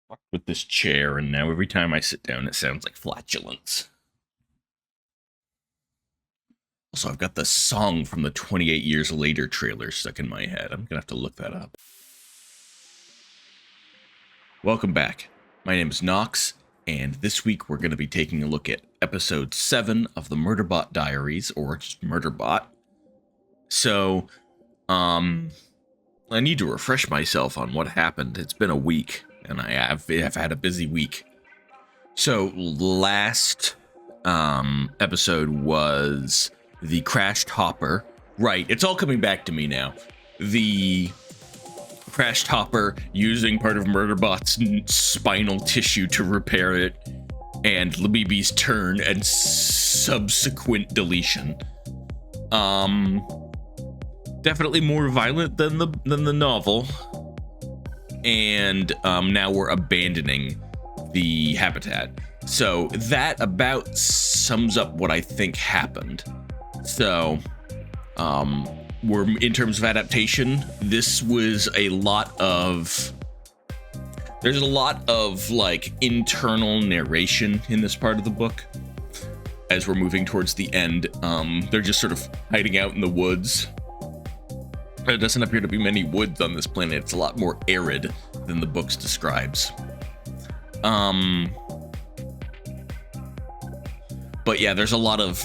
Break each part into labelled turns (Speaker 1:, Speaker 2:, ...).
Speaker 1: Fuck with this chair, and now every time I sit down, it sounds like flatulence. Also, I've got the song from the 28 Years Later trailer stuck in my head. I'm gonna have to look that up. Welcome back. My name is Nox, and this week we're going to be taking a look at episode 7 of the Murderbot Diaries, or just Murderbot. So, I need to refresh myself on what happened. It's been a week, and I have had a busy week. So, last episode was the crashed hopper. Right, it's all coming back to me now. The crashed hopper using part of Murderbot's spinal tissue to repair it, and Labibi's turn and subsequent deletion. Definitely more violent than the novel, and now we're abandoning the habitat. So that about sums up what I think happened. So, we're in terms of adaptation, this was a lot of, there's a lot of like internal narration in this part of the book. As we're moving towards the end, they're just sort of hiding out in the woods. There doesn't appear to be many woods on this planet. It's a lot more arid than the book describes. But yeah, there's a lot of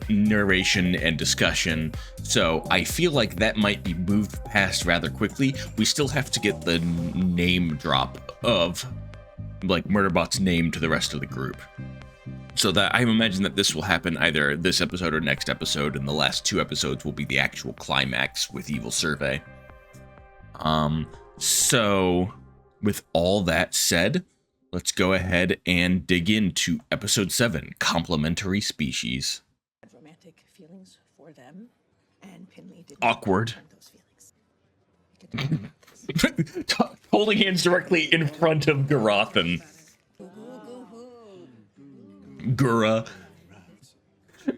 Speaker 1: narration and discussion, so I feel like that might be moved past rather quickly. We still have to get the name drop of like Murderbot's name to the rest of the group. So that I imagine that this will happen either this episode or next episode, and the last 2 episodes will be the actual climax with Evil Survey. So with all that said, let's go ahead and dig into episode 7, Complementary Species.
Speaker 2: Romantic feelings for them, and Pinley did
Speaker 1: Awkward.
Speaker 2: those feelings.
Speaker 1: Holding hands directly in front of Garothan. Gura.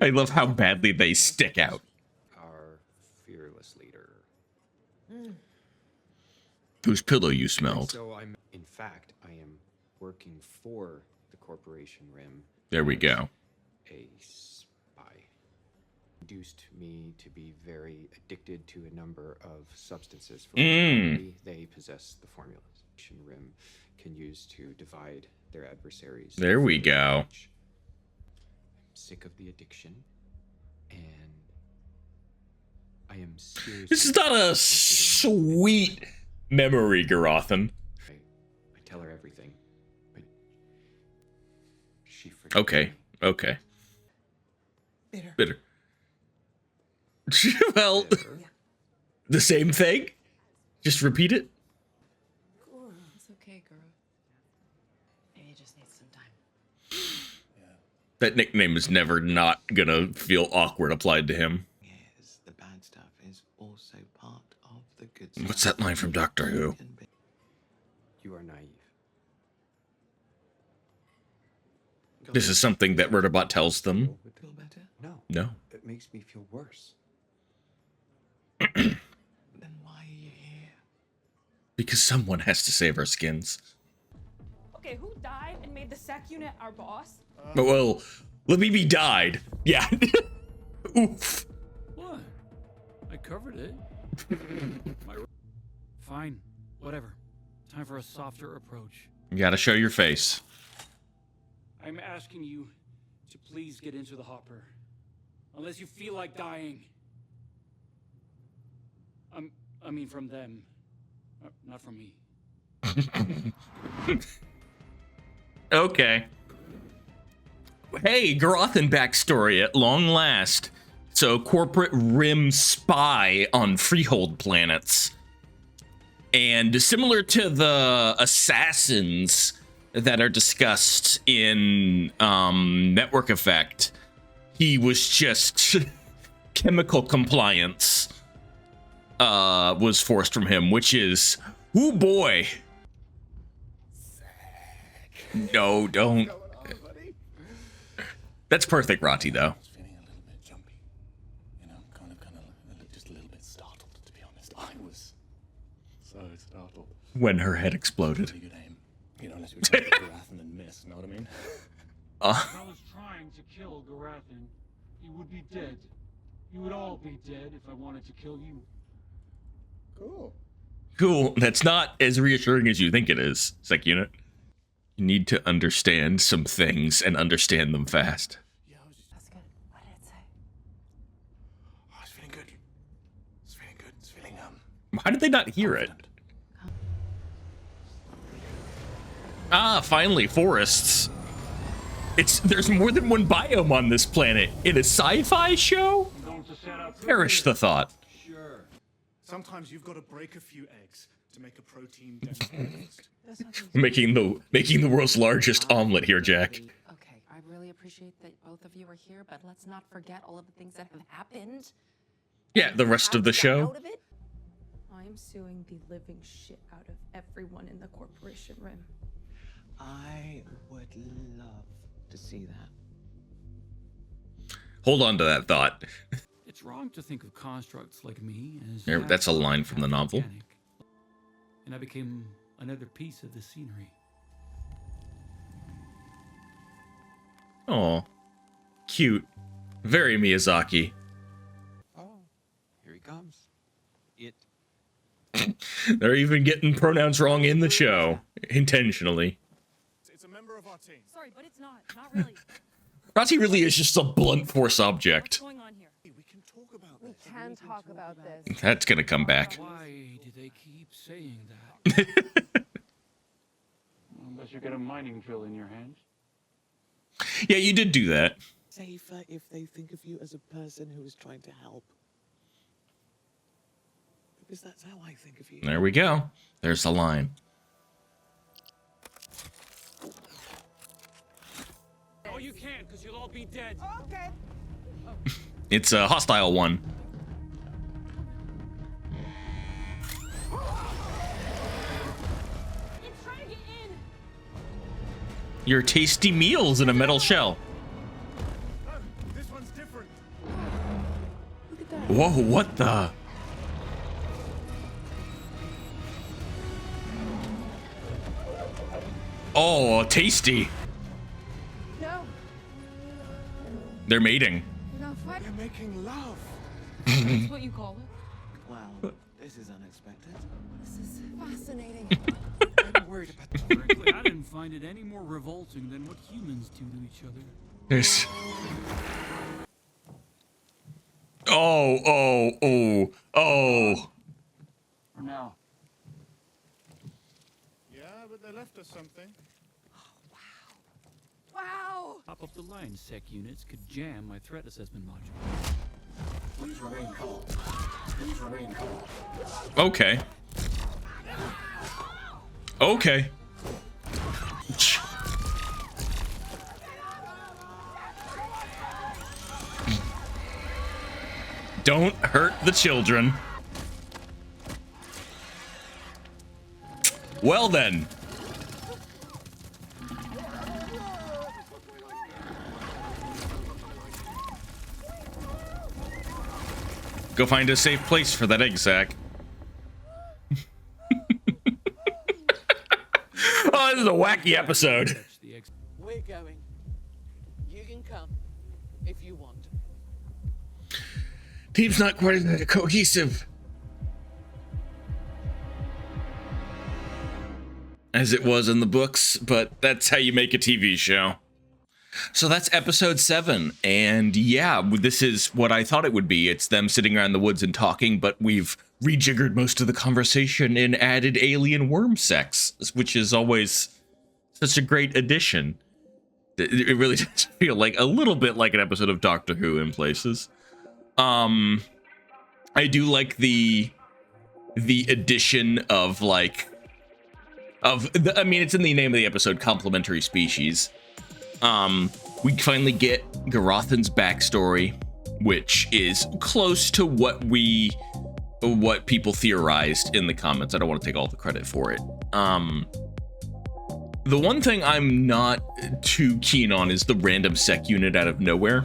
Speaker 1: I love how badly they stick out.
Speaker 3: Our fearless leader.
Speaker 1: Whose pillow you smelled.
Speaker 3: So in fact, I am working for the Corporation Rim.
Speaker 1: There we go.
Speaker 3: A spy. Induced me to be very addicted to a number of substances. For which only they possess the formulas. Rim can use to divide their adversaries.
Speaker 1: There we go.
Speaker 3: I'm sick of the addiction, and I am seriously.
Speaker 1: This is not a sweet memory, Garothan.
Speaker 3: I tell her everything, but she forgets.
Speaker 1: Okay.
Speaker 2: Bitter.
Speaker 1: Well, the same thing. Just repeat it.
Speaker 4: It's okay, girl. Maybe you just need some time.
Speaker 1: That nickname is never not gonna feel awkward applied to him.
Speaker 5: Yes, the bad stuff is also part of the good stuff.
Speaker 1: What's that line from Doctor Who?
Speaker 3: You are naive.
Speaker 1: This is something that Murderbot tells them.
Speaker 5: Feel better?
Speaker 1: No.
Speaker 3: It makes me feel worse.
Speaker 5: Then why are you here?
Speaker 1: Because someone has to save our skins.
Speaker 6: Okay, who died and made the SEC unit our boss?
Speaker 1: Well, Labibi died. Yeah. Oof.
Speaker 7: What? I covered it. Fine. Whatever. Time for a softer approach.
Speaker 1: You gotta show your face.
Speaker 7: I'm asking you to please get into the hopper. Unless you feel like dying. I mean from them. Not from me.
Speaker 1: Okay. Hey, Garothan backstory at long last. So, corporate rim spy on freehold planets. And similar to the assassins that are discussed in Network Effect, he was just chemical compliance was forced from him, which is, ooh boy. No, don't. That's perfect, Rati, though.
Speaker 8: Feeling a little bit jumpy. You know, kind of, just a little bit startled, to be honest. I was so startled. startle.
Speaker 1: When her head exploded.
Speaker 8: Pretty good aim. You know, unless we try to Garathan and miss, know what I mean?
Speaker 7: If I was trying to kill Garathan, he would be dead. You would all be dead if I wanted to kill you.
Speaker 8: Cool.
Speaker 1: Cool. That's not as reassuring as you think it is, Sec Unit. You need to understand some things and understand them fast.
Speaker 8: Yeah, I was just...
Speaker 4: That's good. What did it say?
Speaker 8: Oh, it's feeling good. It's feeling good. It's feeling,
Speaker 1: How did they not hear it?
Speaker 8: confident.
Speaker 1: Ah, finally, forests. There's more than one biome on this planet. In a sci-fi show?
Speaker 7: I'm going to set up.
Speaker 1: Perish the thought.
Speaker 8: Sure. Sometimes you've got to break a few eggs to make a protein-dense breakfast.
Speaker 1: Making the world's largest omelet here, Jack.
Speaker 4: Okay, I really appreciate that both of you are here, but let's not forget all of the things that have happened.
Speaker 1: Yeah, the rest of the show.
Speaker 4: Out of it.
Speaker 2: I'm suing the living shit out of everyone in the corporation rim.
Speaker 5: I would love to see that.
Speaker 1: Hold on to that thought.
Speaker 7: It's wrong to think of constructs like me as.
Speaker 1: There, that's a line from the novel.
Speaker 7: organic. And I became another piece of the scenery.
Speaker 1: Oh, cute. Very Miyazaki.
Speaker 5: Oh, here he comes. It.
Speaker 1: They're even getting pronouns wrong in the show, intentionally.
Speaker 8: It's a member of our team.
Speaker 6: Sorry, but it's not. Not really.
Speaker 1: Razi really is just a blunt force
Speaker 6: What's
Speaker 1: object.
Speaker 6: going on here?
Speaker 8: We can talk about
Speaker 4: We
Speaker 8: this.
Speaker 4: can talk about this.
Speaker 1: That's gonna come back.
Speaker 7: Why do they keep saying that? Unless you get a mining drill in your hands.
Speaker 1: Yeah, you did do that.
Speaker 5: Safer if they think of you as a person who is trying to help. Because that's how I think of you.
Speaker 1: There we go. There's the line.
Speaker 7: Oh, you can't, because you'll all be dead.
Speaker 6: Okay.
Speaker 1: It's a hostile one.
Speaker 6: It's trying to get in.
Speaker 1: Your tasty meals in a metal shell.
Speaker 8: This one's different.
Speaker 4: Look at that.
Speaker 1: Whoa, what the? Oh, tasty.
Speaker 4: No,
Speaker 1: They're mating.
Speaker 4: we're not fighting.
Speaker 8: We're making love.
Speaker 6: That's what you call it.
Speaker 5: Well, this is unexpected.
Speaker 4: This is fascinating.
Speaker 5: I'm worried about
Speaker 7: Frankly, I didn't find it any more revolting than what humans do to each other.
Speaker 1: There's... Oh.
Speaker 7: For now.
Speaker 8: Yeah, but they left us something.
Speaker 4: Wow.
Speaker 7: Top of the line sec units could jam my threat assessment module.
Speaker 1: Okay. Okay. Don't hurt the children. Well then. Go find a safe place for that egg sack. Oh, this is a wacky episode.
Speaker 7: Catch the ex-
Speaker 5: We're going. You can come if you want.
Speaker 1: Team's not quite cohesive as it was in the books, but that's how you make a TV show. So that's episode 7, and yeah, this is what I thought it would be. It's them sitting around the woods and talking, but we've rejiggered most of the conversation and added alien worm sex, which is always such a great addition. It really does feel like a little bit like an episode of Doctor Who in places. I do like the addition of I mean, it's in the name of the episode, Complementary Species. We finally get Garathan's backstory, which is close to what people theorized in the comments. I don't want to take all the credit for it. The one thing I'm not too keen on is the random sec unit out of nowhere.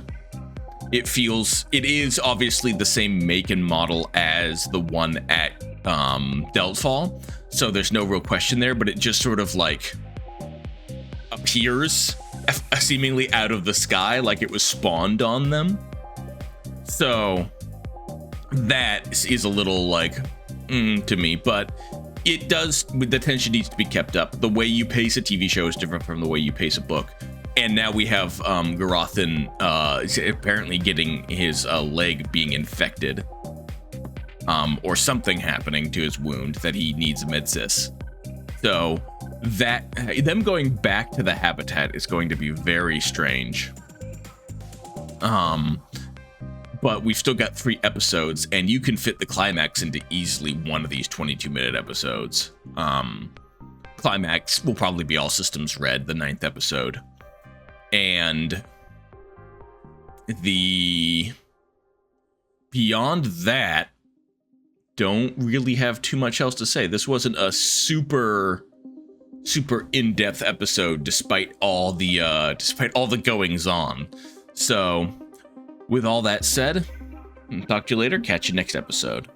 Speaker 1: It is obviously the same make and model as the one at Deltfall, so there's no real question there, but it just sort of like appears seemingly out of the sky, like it was spawned on them. So that is a little like to me, but it does, the tension needs to be kept up. The way you pace a TV show is different from the way you pace a book. And now we have Garathan apparently getting his leg being infected, or something happening to his wound that he needs a medsys. So that them going back to the habitat is going to be very strange. But we've still got 3 episodes, and you can fit the climax into easily one of these 22-minute episodes. Climax will probably be All Systems Red, the 9th episode. And beyond that, don't really have too much else to say. This wasn't a super in-depth episode, despite all the goings on. So with all that said, talk to you later. Catch you next episode.